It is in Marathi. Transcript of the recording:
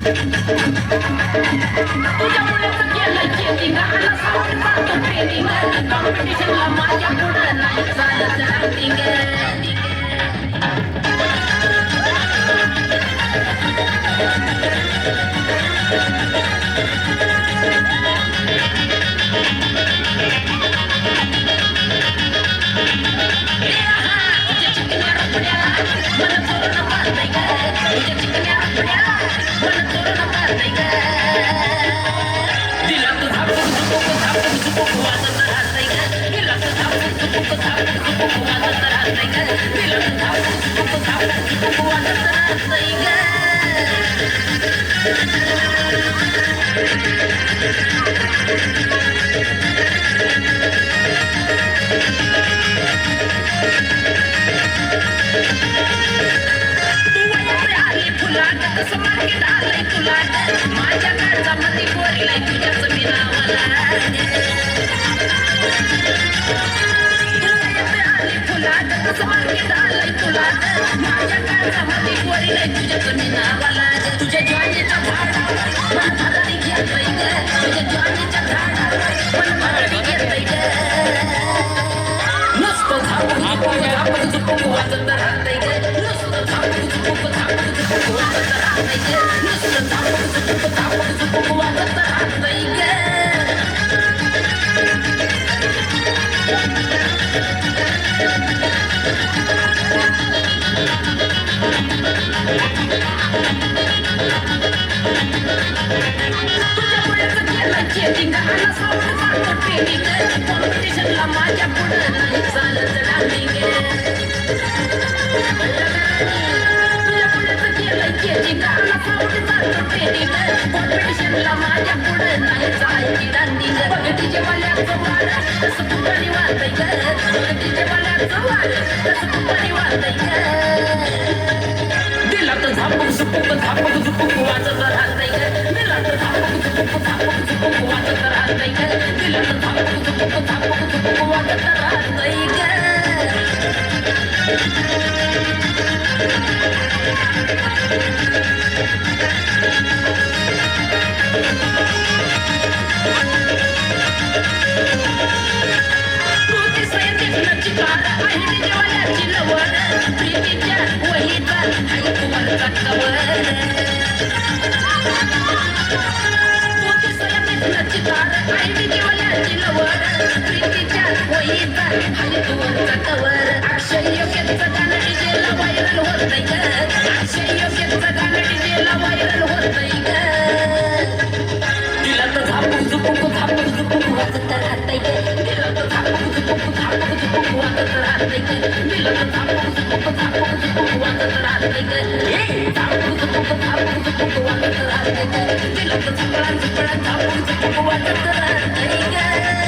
तुझ्यामुळे तर केलं चेकिंग आला साऊंड जातो ट्रेनिंग कॉम्पिटिशनला माझ्या पुढं नाही चालत रनिंग माझ्या काळजामध्ये बोरलाय तुझ्याच मी नावाला फुलात कसं मार्केट आलंय तुला माझ्या काळजामध्ये बोरलाय तुझ्याच मी नावाला तुझ्या ज्वारीच्या झाडावर मन भरारी घेतय ग तुझ्या ज्वारीच्या झाडावर मन भरारी घेतय ग नुसतं झापक झुपक वाजत राहतय ग नुसतं झापक झुपक वाजत राहतय ग नुसतं झापक झुपक वाजत राहतय ग चेकिंग आला साऊंड जातो ट्रेनिंग कॉम्पिटिशनला माझ्या पुढं नाही चालत रनिंग तुझ्या पुढं केलं चेकिंग आला साऊंड जातो ट्रेनिंग कॉम्पिटिशनला माझ्या पुढं नाही जायची रनिंग बघतीचे वाल्याचं वार कसं फुकणी वाजतंय ग बघतीचे वाल्याचं वार कसं फुकणी वाजतंय ग दिलात झापक झुपक वाजत राहतंय ग दिलात झापक झुपक वाजत राहतंय ग दिलात झापक झुपक वाजत राहतंय ग चिकार आहे देवाची लवण प्रीतीच्या वहीचा हाय कुमारचा कवर चिकार आहे देवाची लवण प्रीतीच्या वहीचा हाय कुमारचा कवर अक्षय योग्यचं गाणं डीजेला व्हायरल होतंय ग अक्षय योग्यचं गाणं डीजेला व्हायरल होतंय ग दिला तर झापक झुपक वाजत राहतंय ग दिला तर झापक झुपक वाजत राहतंय ग दिला तर झापक झुपक वाजत राहतंय ग झापक झुपक वाजत राहतंय ग दिला तर झपळा झापक झुपक वाजत राहतंय ग